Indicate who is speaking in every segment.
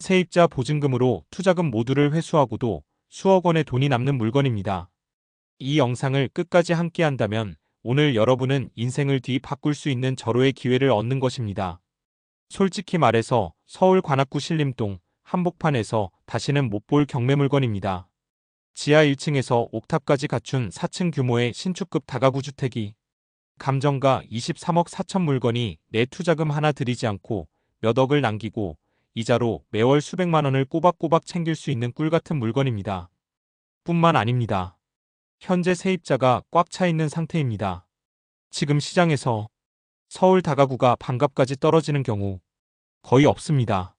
Speaker 1: 세입자 보증금으로 투자금 모두를 회수하고도 수억 원의 돈이 남는 물건입니다. 이 영상을 끝까지 함께 한다면 오늘 여러분은 인생을 뒤바꿀 수 있는 절호의 기회를 얻는 것입니다. 솔직히 말해서 서울 관악구 신림동 한복판에서 다시는 못 볼 경매 물건입니다. 지하 1층에서 옥탑까지 갖춘 4층 규모의 신축급 다가구 주택이 감정가 23억 4천 물건이 내 투자금 하나 들이지 않고 몇 억을 남기고 이자로 매월 수백만 원을 꼬박꼬박 챙길 수 있는 꿀같은 물건입니다. 뿐만 아닙니다. 현재 세입자가 꽉 차 있는 상태입니다. 지금 시장에서 서울 다가구가 반값까지 떨어지는 경우 거의 없습니다.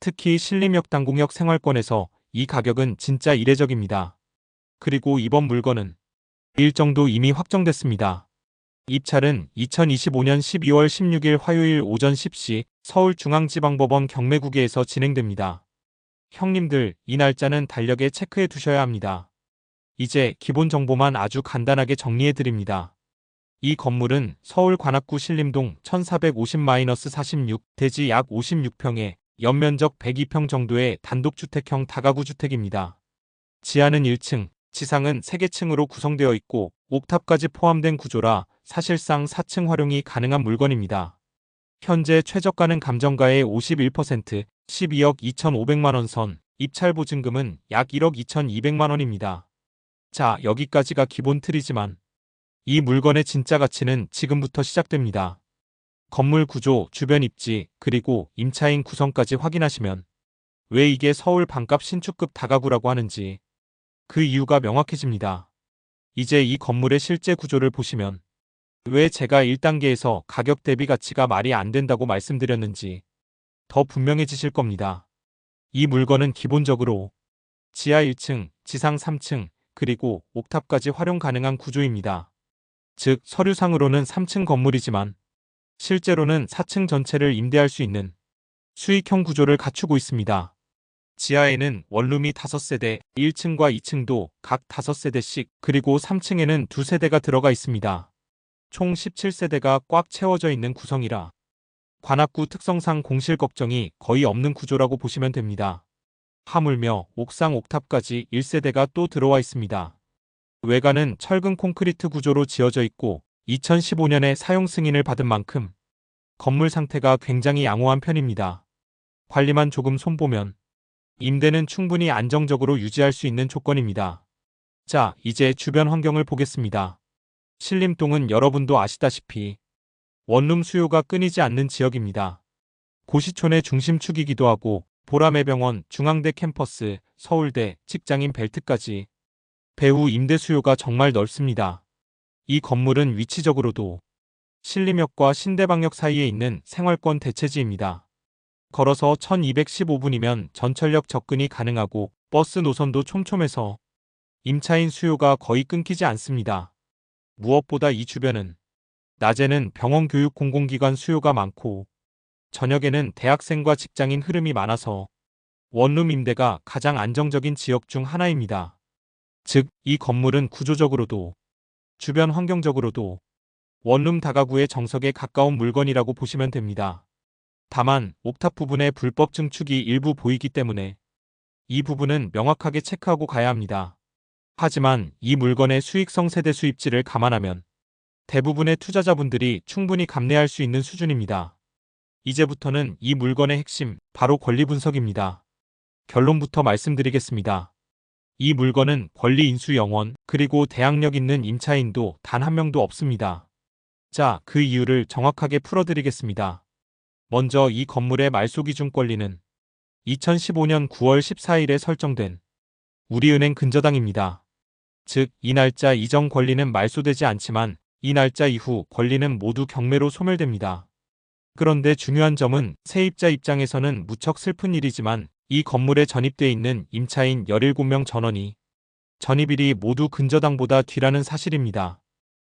Speaker 1: 특히 신림역 당공역 생활권에서 이 가격은 진짜 이례적입니다. 그리고 이번 물건은 일정도 이미 확정됐습니다. 입찰은 2025년 12월 16일 화요일 오전 10시 서울중앙지방법원 경매구계에서 진행됩니다. 형님들, 이 날짜는 달력에 체크해 두셔야 합니다. 이제 기본 정보만 아주 간단하게 정리해 드립니다. 이 건물은 서울 관악구 신림동 1450-46 대지 약 56평에 연면적 102평 정도의 단독주택형 다가구 주택입니다. 지하는 1층, 지상은 3개층으로 구성되어 있고 옥탑까지 포함된 구조라 사실상 4층 활용이 가능한 물건입니다. 현재 최저가는 감정가의 51%, 12억 2,500만 원 선, 입찰 보증금은 약 1억 2,200만 원입니다. 자, 여기까지가 기본 틀이지만 이 물건의 진짜 가치는 지금부터 시작됩니다. 건물 구조, 주변 입지, 그리고 임차인 구성까지 확인하시면 왜 이게 서울 반값 신축급 다가구라고 하는지 그 이유가 명확해집니다. 이제 이 건물의 실제 구조를 보시면 왜 제가 1단계에서 가격 대비 가치가 말이 안 된다고 말씀드렸는지 더 분명해지실 겁니다. 이 물건은 기본적으로 지하 1층, 지상 3층, 그리고 옥탑까지 활용 가능한 구조입니다. 즉, 서류상으로는 3층 건물이지만 실제로는 4층 전체를 임대할 수 있는 수익형 구조를 갖추고 있습니다. 지하에는 원룸이 5세대, 1층과 2층도 각 5세대씩, 그리고 3층에는 2세대가 들어가 있습니다. 총 17세대가 꽉 채워져 있는 구성이라 관악구 특성상 공실 걱정이 거의 없는 구조라고 보시면 됩니다. 하물며 옥상 옥탑까지 1세대가 또 들어와 있습니다. 외관은 철근 콘크리트 구조로 지어져 있고 2015년에 사용 승인을 받은 만큼 건물 상태가 굉장히 양호한 편입니다. 관리만 조금 손보면 임대는 충분히 안정적으로 유지할 수 있는 조건입니다. 자, 이제 주변 환경을 보겠습니다. 신림동은 여러분도 아시다시피 원룸 수요가 끊이지 않는 지역입니다. 고시촌의 중심축이기도 하고 보라매병원, 중앙대 캠퍼스, 서울대, 직장인 벨트까지 배후 임대 수요가 정말 넓습니다. 이 건물은 위치적으로도 신림역과 신대방역 사이에 있는 생활권 대체지입니다. 걸어서 1215분이면 전철역 접근이 가능하고 버스 노선도 촘촘해서 임차인 수요가 거의 끊기지 않습니다. 무엇보다 이 주변은 낮에는 병원 교육 공공기관 수요가 많고 저녁에는 대학생과 직장인 흐름이 많아서 원룸 임대가 가장 안정적인 지역 중 하나입니다. 즉, 이 건물은 구조적으로도 주변 환경적으로도 원룸 다가구의 정석에 가까운 물건이라고 보시면 됩니다. 다만 옥탑 부분에 불법 증축이 일부 보이기 때문에 이 부분은 명확하게 체크하고 가야 합니다. 하지만 이 물건의 수익성 세대 수입지를 감안하면 대부분의 투자자분들이 충분히 감내할 수 있는 수준입니다. 이제부터는 이 물건의 핵심, 바로 권리 분석입니다. 결론부터 말씀드리겠습니다. 이 물건은 권리 인수 영원, 그리고 대항력 있는 임차인도 단 한 명도 없습니다. 자, 그 이유를 정확하게 풀어드리겠습니다. 먼저 이 건물의 말소 기준 권리는 2015년 9월 14일에 설정된 우리은행 근저당입니다. 즉, 이 날짜 이전 권리는 말소되지 않지만 이 날짜 이후 권리는 모두 경매로 소멸됩니다. 그런데 중요한 점은 세입자 입장에서는 무척 슬픈 일이지만 이 건물에 전입돼 있는 임차인 17명 전원이 전입일이 모두 근저당보다 뒤라는 사실입니다.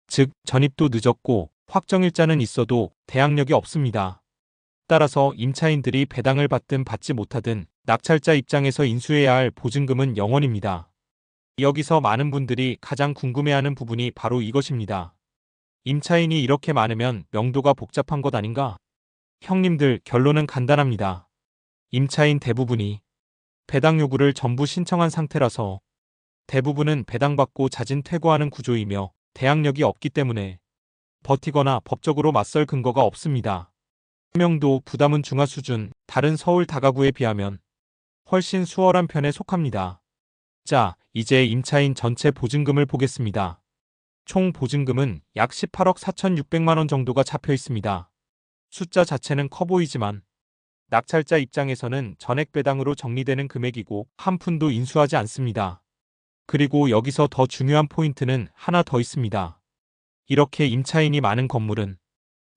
Speaker 1: 즉, 전입도 늦었고 확정일자는 있어도 대항력이 없습니다. 따라서 임차인들이 배당을 받든 받지 못하든 낙찰자 입장에서 인수해야 할 보증금은 0원입니다. 여기서 많은 분들이 가장 궁금해하는 부분이 바로 이것입니다. 임차인이 이렇게 많으면 명도가 복잡한 것 아닌가? 형님들, 결론은 간단합니다. 임차인 대부분이 배당 요구를 전부 신청한 상태라서 대부분은 배당받고 자진 퇴거하는 구조이며 대항력이 없기 때문에 버티거나 법적으로 맞설 근거가 없습니다. 설명도 부담은 중하 수준, 다른 서울 다가구에 비하면 훨씬 수월한 편에 속합니다. 자, 이제 임차인 전체 보증금을 보겠습니다. 총 보증금은 약 18억 4,600만 원 정도가 잡혀 있습니다. 숫자 자체는 커 보이지만 낙찰자 입장에서는 전액 배당으로 정리되는 금액이고 한 푼도 인수하지 않습니다. 그리고 여기서 더 중요한 포인트는 하나 더 있습니다. 이렇게 임차인이 많은 건물은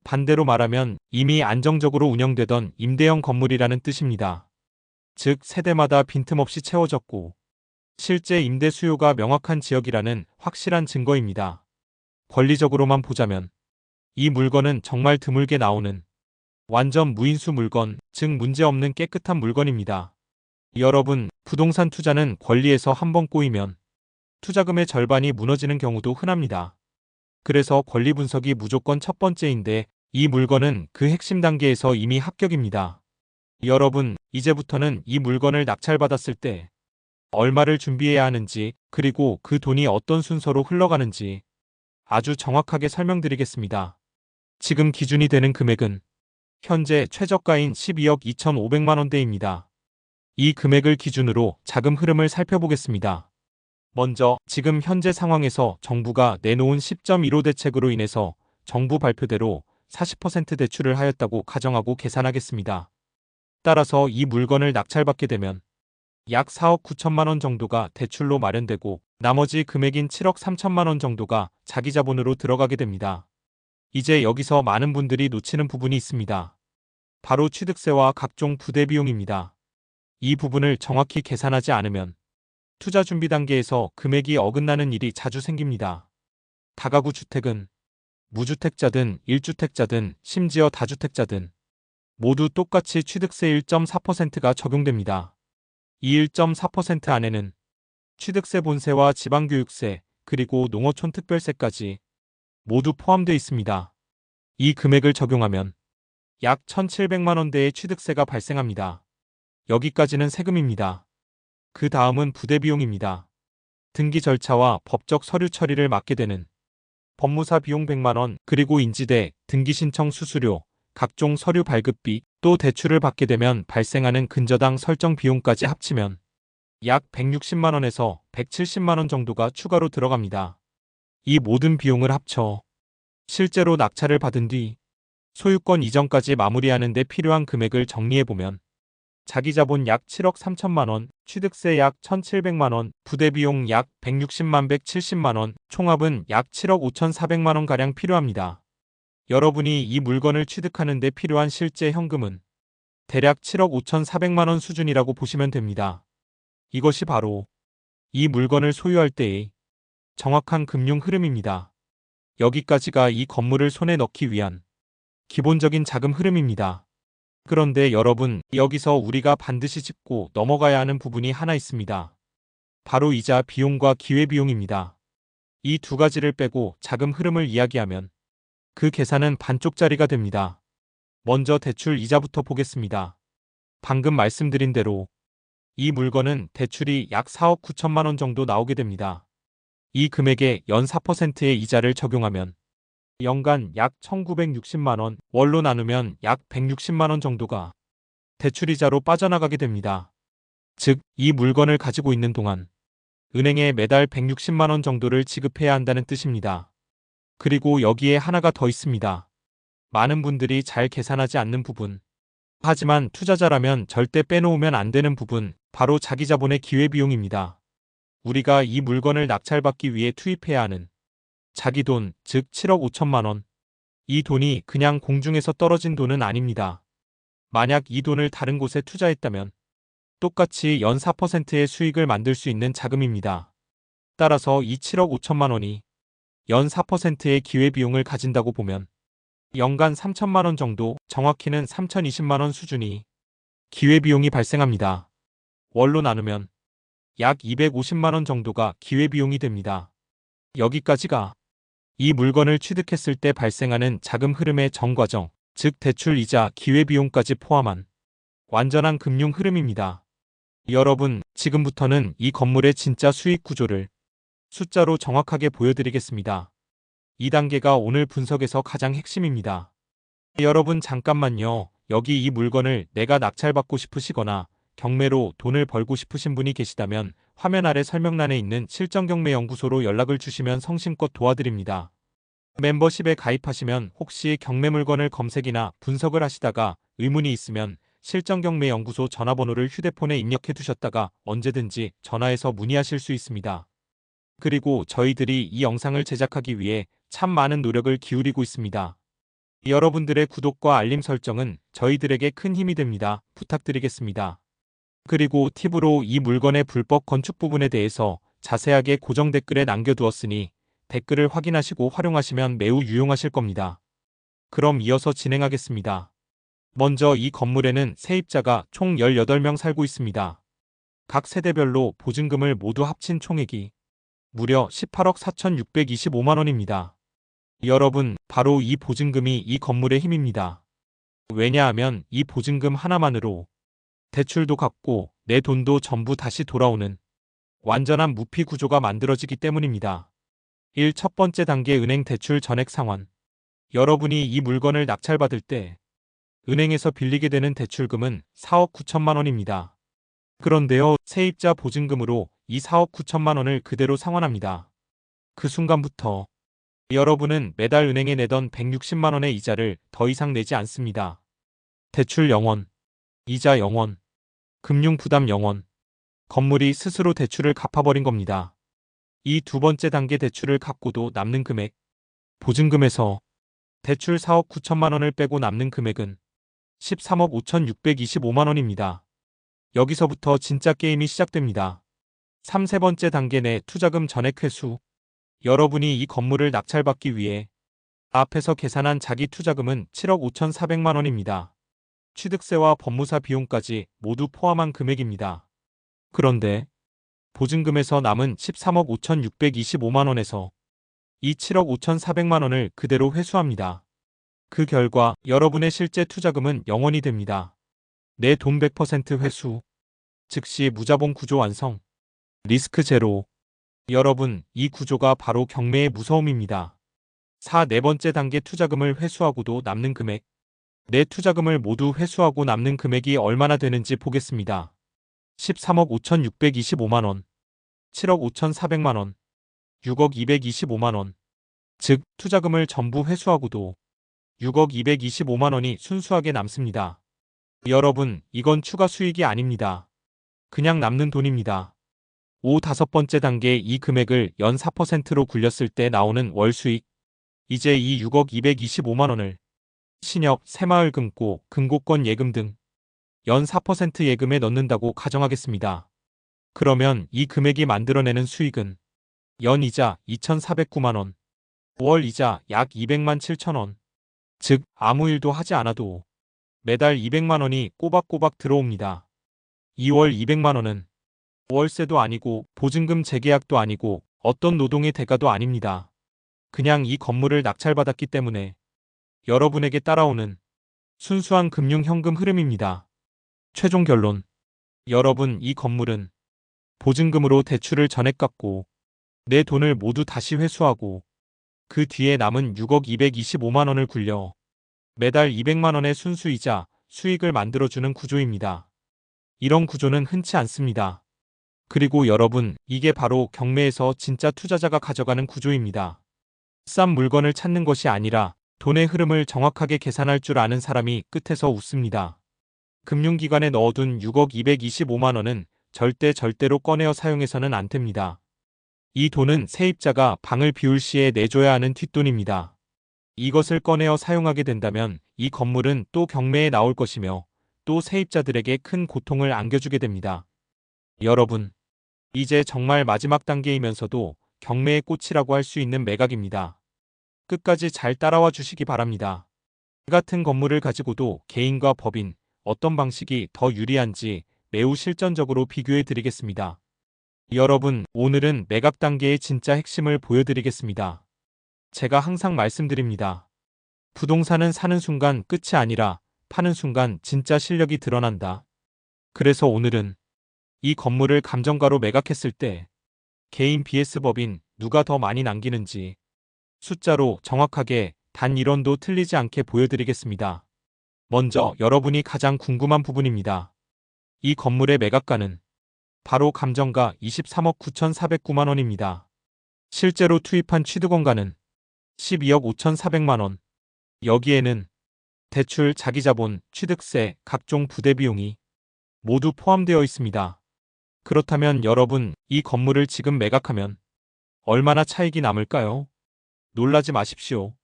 Speaker 1: 반대로 말하면 이미 안정적으로 운영되던 임대형 건물이라는 뜻입니다. 즉 세대마다 빈틈없이 채워졌고 실제 임대 수요가 명확한 지역이라는 확실한 증거입니다. 권리적으로만 보자면 이 물건은 정말 드물게 나오는 완전 무인수 물건, 즉 문제없는 깨끗한 물건입니다. 여러분, 부동산 투자는 권리에서 한번 꼬이면 투자금의 절반이 무너지는 경우도 흔합니다. 그래서 권리 분석이 무조건 첫 번째인데 이 물건은 그 핵심 단계에서 이미 합격입니다. 여러분, 이제부터는 이 물건을 낙찰받았을 때 얼마를 준비해야 하는지, 그리고 그 돈이 어떤 순서로 흘러가는지 아주 정확하게 설명드리겠습니다. 지금 기준이 되는 금액은 현재 최저가인 12억 2,500만 원대입니다. 이 금액을 기준으로 자금 흐름을 살펴보겠습니다. 먼저 지금 현재 상황에서 정부가 내놓은 10.15 대책으로 인해서 정부 발표대로 40% 대출을 하였다고 가정하고 계산하겠습니다. 따라서 이 물건을 낙찰받게 되면 약 4억 9천만 원 정도가 대출로 마련되고 나머지 금액인 7억 3천만 원 정도가 자기 자본으로 들어가게 됩니다. 이제 여기서 많은 분들이 놓치는 부분이 있습니다. 바로 취득세와 각종 부대 비용입니다. 이 부분을 정확히 계산하지 않으면 투자 준비 단계에서 금액이 어긋나는 일이 자주 생깁니다. 다가구 주택은 무주택자든 1주택자든 심지어 다주택자든 모두 똑같이 취득세 1.4%가 적용됩니다. 이 1.4% 안에는 취득세 본세와 지방교육세 그리고 농어촌특별세까지 모두 포함되어 있습니다. 이 금액을 적용하면 약 1,700만 원대의 취득세가 발생합니다. 여기까지는 세금입니다. 그 다음은 부대비용입니다. 등기 절차와 법적 서류 처리를 맡게 되는 법무사 비용 100만 원, 그리고 인지대, 등기신청 수수료, 각종 서류 발급비, 또 대출을 받게 되면 발생하는 근저당 설정 비용까지 합치면 약 160만 원에서 170만 원 정도가 추가로 들어갑니다. 이 모든 비용을 합쳐 실제로 낙찰을 받은 뒤 소유권 이전까지 마무리하는 데 필요한 금액을 정리해보면 자기 자본 약 7억 3천만 원, 취득세 약 1,700만 원, 부대비용 약 160만 170만 원, 총합은 약 7억 5,400만 원가량 필요합니다. 여러분이 이 물건을 취득하는 데 필요한 실제 현금은 대략 7억 5,400만 원 수준이라고 보시면 됩니다. 이것이 바로 이 물건을 소유할 때의 정확한 금융 흐름입니다. 여기까지가 이 건물을 손에 넣기 위한 기본적인 자금 흐름입니다. 그런데 여러분, 여기서 우리가 반드시 짚고 넘어가야 하는 부분이 하나 있습니다. 바로 이자 비용과 기회비용입니다. 이 두 가지를 빼고 자금 흐름을 이야기하면 그 계산은 반쪽짜리가 됩니다. 먼저 대출 이자부터 보겠습니다. 방금 말씀드린 대로 이 물건은 대출이 약 4억 9천만 원 정도 나오게 됩니다. 이 금액에 연 4%의 이자를 적용하면 연간 약 1,960만 원, 월로 나누면 약 160만 원 정도가 대출이자로 빠져나가게 됩니다. 즉, 이 물건을 가지고 있는 동안 은행에 매달 160만 원 정도를 지급해야 한다는 뜻입니다. 그리고 여기에 하나가 더 있습니다. 많은 분들이 잘 계산하지 않는 부분. 하지만 투자자라면 절대 빼놓으면 안 되는 부분, 바로 자기 자본의 기회비용입니다. 우리가 이 물건을 낙찰받기 위해 투입해야 하는 자기 돈, 즉 7억 5천만 원. 이 돈이 그냥 공중에서 떨어진 돈은 아닙니다. 만약 이 돈을 다른 곳에 투자했다면 똑같이 연 4%의 수익을 만들 수 있는 자금입니다. 따라서 이 7억 5천만 원이 연 4%의 기회비용을 가진다고 보면 연간 3천만 원 정도, 정확히는 3,020만 원 수준이 기회비용이 발생합니다. 월로 나누면 약 250만 원 정도가 기회비용이 됩니다. 여기까지가 이 물건을 취득했을 때 발생하는 자금 흐름의 전 과정, 즉 대출 이자 기회비용까지 포함한 완전한 금융 흐름입니다. 여러분, 지금부터는 이 건물의 진짜 수익 구조를 숫자로 정확하게 보여드리겠습니다. 2단계가 오늘 분석에서 가장 핵심입니다. 여러분 잠깐만요. 여기 이 물건을 내가 낙찰받고 싶으시거나 경매로 돈을 벌고 싶으신 분이 계시다면 화면 아래 설명란에 있는 실전경매연구소로 연락을 주시면 성심껏 도와드립니다. 멤버십에 가입하시면 혹시 경매 물건을 검색이나 분석을 하시다가 의문이 있으면 실전경매연구소 전화번호를 휴대폰에 입력해 두셨다가 언제든지 전화해서 문의하실 수 있습니다. 그리고 저희들이 이 영상을 제작하기 위해 참 많은 노력을 기울이고 있습니다. 여러분들의 구독과 알림 설정은 저희들에게 큰 힘이 됩니다. 부탁드리겠습니다. 그리고 팁으로 이 물건의 불법 건축 부분에 대해서 자세하게 고정 댓글에 남겨두었으니 댓글을 확인하시고 활용하시면 매우 유용하실 겁니다. 그럼 이어서 진행하겠습니다. 먼저 이 건물에는 세입자가 총 18명 살고 있습니다. 각 세대별로 보증금을 모두 합친 총액이 무려 18억 4,625만 원입니다. 여러분, 바로 이 보증금이 이 건물의 힘입니다. 왜냐하면 이 보증금 하나만으로 대출도 갚고 내 돈도 전부 다시 돌아오는 완전한 무피 구조가 만들어지기 때문입니다. 1. 첫 번째 단계 은행 대출 전액 상환. 여러분이 이 물건을 낙찰받을 때 은행에서 빌리게 되는 대출금은 4억 9천만 원입니다. 그런데요, 세입자 보증금으로 이 4억 9천만 원을 그대로 상환합니다. 그 순간부터 여러분은 매달 은행에 내던 160만 원의 이자를 더 이상 내지 않습니다. 대출 0원, 이자 0원, 금융 부담 0원. 건물이 스스로 대출을 갚아버린 겁니다. 이 두 번째 단계 대출을 갚고도 남는 금액. 보증금에서 대출 4억 9천만 원을 빼고 남는 금액은 13억 5,625만 원입니다. 여기서부터 진짜 게임이 시작됩니다. 3. 세 번째 단계 내 투자금 전액 회수. 여러분이 이 건물을 낙찰받기 위해 앞에서 계산한 자기 투자금은 7억 5,400만 원입니다. 취득세와 법무사 비용까지 모두 포함한 금액입니다. 그런데 보증금에서 남은 13억 5,625만 원에서 이 7억 5,400만 원을 그대로 회수합니다. 그 결과 여러분의 실제 투자금은 0원이 됩니다. 내 돈 100% 회수. 즉시 무자본 구조 완성. 리스크 제로. 여러분, 이 구조가 바로 경매의 무서움입니다. 4. 네 번째 단계 투자금을 회수하고도 남는 금액. 내 투자금을 모두 회수하고 남는 금액이 얼마나 되는지 보겠습니다. 13억 5,625만 원, 7억 5,400만 원, 6억 225만 원. 즉, 투자금을 전부 회수하고도 6억 225만 원이 순수하게 남습니다. 여러분, 이건 추가 수익이 아닙니다. 그냥 남는 돈입니다. 5. 다섯 번째 단계 이 금액을 연 4%로 굴렸을 때 나오는 월 수익. 이제 이 6억 225만 원을 신협, 새마을 금고, 금고권 예금 등 연 4% 예금에 넣는다고 가정하겠습니다. 그러면 이 금액이 만들어내는 수익은 연 이자 2,409만 원, 월 이자 약 200만 7천 원. 즉, 아무 일도 하지 않아도 매달 200만 원이 꼬박꼬박 들어옵니다. 2월 200만 원은 월세도 아니고 보증금 재계약도 아니고 어떤 노동의 대가도 아닙니다. 그냥 이 건물을 낙찰받았기 때문에 여러분에게 따라오는 순수한 금융 현금 흐름입니다. 최종 결론. 여러분, 이 건물은 보증금으로 대출을 전액 갚고 내 돈을 모두 다시 회수하고 그 뒤에 남은 6억 225만 원을 굴려 매달 200만 원의 순수이자 수익을 만들어주는 구조입니다. 이런 구조는 흔치 않습니다. 그리고 여러분, 이게 바로 경매에서 진짜 투자자가 가져가는 구조입니다. 싼 물건을 찾는 것이 아니라 돈의 흐름을 정확하게 계산할 줄 아는 사람이 끝에서 웃습니다. 금융기관에 넣어둔 6억 225만 원은 절대로 꺼내어 사용해서는 안 됩니다. 이 돈은 세입자가 방을 비울 시에 내줘야 하는 뒷돈입니다. 이것을 꺼내어 사용하게 된다면 이 건물은 또 경매에 나올 것이며 또 세입자들에게 큰 고통을 안겨주게 됩니다. 여러분, 이제 정말 마지막 단계이면서도 경매의 꽃이라고 할 수 있는 매각입니다. 끝까지 잘 따라와 주시기 바랍니다. 이 같은 건물을 가지고도 개인과 법인, 어떤 방식이 더 유리한지 매우 실전적으로 비교해 드리겠습니다. 여러분, 오늘은 매각 단계의 진짜 핵심을 보여드리겠습니다. 제가 항상 말씀드립니다. 부동산은 사는 순간 끝이 아니라 파는 순간 진짜 실력이 드러난다. 그래서 오늘은 이 건물을 감정가로 매각했을 때 개인 vs 법인 누가 더 많이 남기는지 숫자로 정확하게 단 1원도 틀리지 않게 보여드리겠습니다. 먼저 여러분이 가장 궁금한 부분입니다. 이 건물의 매각가는 바로 감정가 23억 9,409만 원입니다. 실제로 투입한 취득원가는 12억 5,400만 원. 여기에는 대출, 자기자본, 취득세, 각종 부대 비용이 모두 포함되어 있습니다. 그렇다면 여러분, 이 건물을 지금 매각하면 얼마나 차익이 남을까요? 놀라지 마십시오.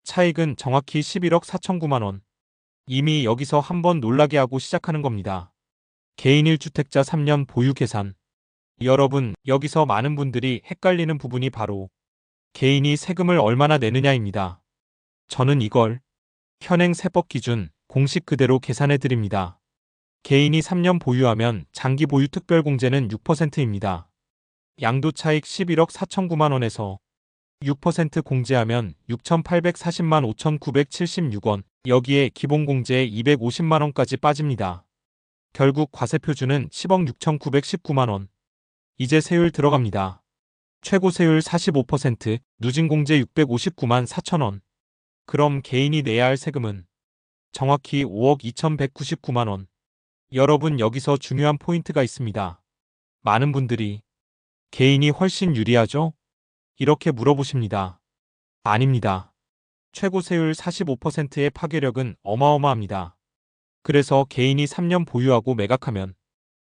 Speaker 1: 차익은 정확히 11억 4,009만 원. 이미 여기서 한번 놀라게 하고 시작하는 겁니다. 개인 1주택자 3년 보유 계산. 여러분, 여기서 많은 분들이 헷갈리는 부분이 바로 개인이 세금을 얼마나 내느냐입니다. 저는 이걸 현행 세법 기준 공식 그대로 계산해 드립니다. 개인이 3년 보유하면 장기 보유 특별공제는 6%입니다. 양도차익 11억 4,009만 원에서 6% 공제하면 6,840만 5,976원, 여기에 기본공제 250만 원까지 빠집니다. 결국 과세표준은 10억 6,919만 원. 이제 세율 들어갑니다. 최고 세율 45%, 누진공제 659만 4천 원. 그럼 개인이 내야 할 세금은 정확히 5억 2,199만 원. 여러분, 여기서 중요한 포인트가 있습니다. 많은 분들이 개인이 훨씬 유리하죠? 이렇게 물어보십니다. 아닙니다. 최고 세율 45%의 파괴력은 어마어마합니다. 그래서 개인이 3년 보유하고 매각하면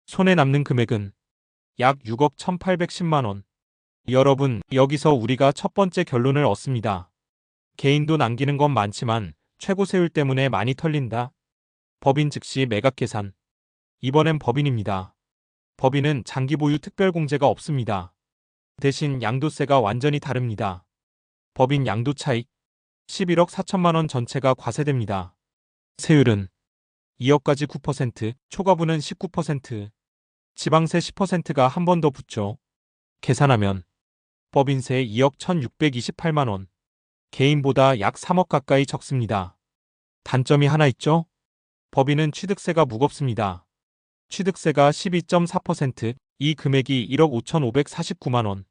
Speaker 1: 손에 남는 금액은 약 6억 1,810만 원. 여러분, 여기서 우리가 첫 번째 결론을 얻습니다. 개인도 남기는 건 많지만 최고 세율 때문에 많이 털린다. 법인 즉시 매각 계산. 이번엔 법인입니다. 법인은 장기 보유 특별공제가 없습니다. 대신 양도세가 완전히 다릅니다. 법인 양도차익 11억 4천만 원 전체가 과세됩니다. 세율은 2억까지 9%, 초과분은 19%, 지방세 10%가 한 번 더 붙죠. 계산하면 법인세 2억 1,628만 원, 개인보다 약 3억 가까이 적습니다. 단점이 하나 있죠? 법인은 취득세가 무겁습니다. 취득세가 12.4%, 이 금액이 1억 5,549만 원.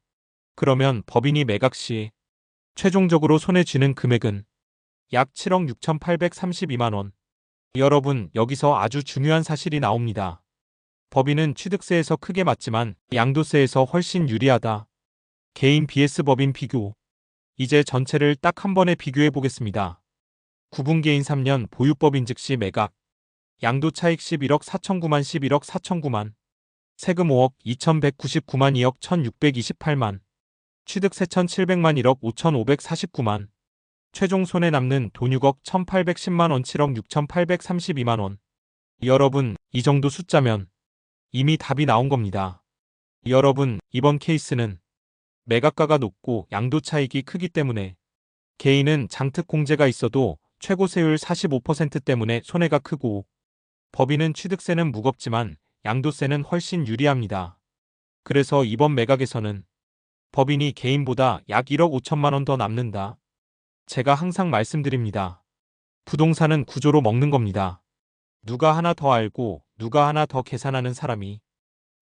Speaker 1: 그러면 법인이 매각 시 최종적으로 손에 쥐는 금액은 약 7억 6,832만 원. 여러분, 여기서 아주 중요한 사실이 나옵니다. 법인은 취득세에서 크게 맞지만 양도세에서 훨씬 유리하다. 개인 vs 법인 비교. 이제 전체를 딱 한 번에 비교해 보겠습니다. 구분개인 3년 보유법인 즉시 매각. 양도차익 11억 4,009만 11억 4,009만. 세금 5억 2,199만 2억 1,628만. 취득세 1,700만 1억 5,549만. 최종 손에 남는 돈 6억 1,810만 원 7억 6,832만 원. 여러분, 이 정도 숫자면 이미 답이 나온 겁니다. 여러분, 이번 케이스는 매각가가 높고 양도차익이 크기 때문에 개인은 장특공제가 있어도 최고 세율 45% 때문에 손해가 크고 법인은 취득세는 무겁지만 양도세는 훨씬 유리합니다. 그래서 이번 매각에서는 법인이 개인보다 약 1억 5천만 원 더 남는다. 제가 항상 말씀드립니다. 부동산은 구조로 먹는 겁니다. 누가 하나 더 알고 누가 하나 더 계산하는 사람이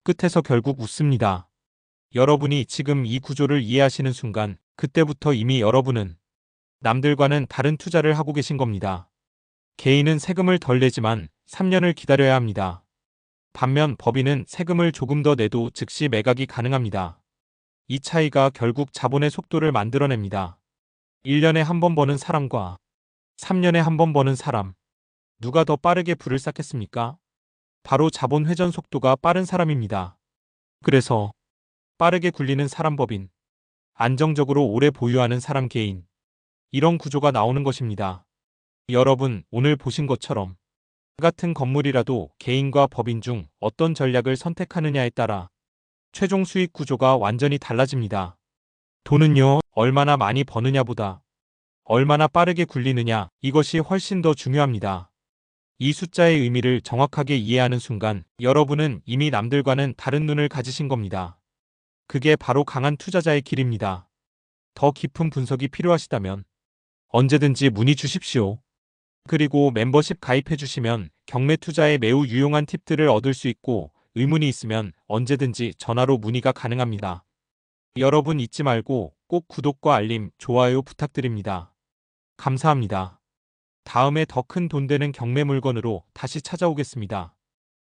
Speaker 1: 끝에서 결국 웃습니다. 여러분이 지금 이 구조를 이해하시는 순간 그때부터 이미 여러분은 남들과는 다른 투자를 하고 계신 겁니다. 개인은 세금을 덜 내지만 3년을 기다려야 합니다. 반면 법인은 세금을 조금 더 내도 즉시 매각이 가능합니다. 이 차이가 결국 자본의 속도를 만들어냅니다. 1년에 한 번 버는 사람과 3년에 한 번 버는 사람. 누가 더 빠르게 부를 쌓겠습니까? 바로 자본 회전 속도가 빠른 사람입니다. 그래서 빠르게 굴리는 사람 법인, 안정적으로 오래 보유하는 사람 개인. 이런 구조가 나오는 것입니다. 여러분, 오늘 보신 것처럼 같은 건물이라도 개인과 법인 중 어떤 전략을 선택하느냐에 따라 최종 수익 구조가 완전히 달라집니다. 돈은요, 얼마나 많이 버느냐보다 얼마나 빠르게 굴리느냐, 이것이 훨씬 더 중요합니다. 이 숫자의 의미를 정확하게 이해하는 순간 여러분은 이미 남들과는 다른 눈을 가지신 겁니다. 그게 바로 강한 투자자의 길입니다. 더 깊은 분석이 필요하시다면 언제든지 문의 주십시오. 그리고 멤버십 가입해 주시면 경매 투자에 매우 유용한 팁들을 얻을 수 있고 의문이 있으면 언제든지 전화로 문의가 가능합니다. 여러분 잊지 말고 꼭 구독과 알림, 좋아요 부탁드립니다. 감사합니다. 다음에 더 큰 돈 되는 경매 물건으로 다시 찾아오겠습니다.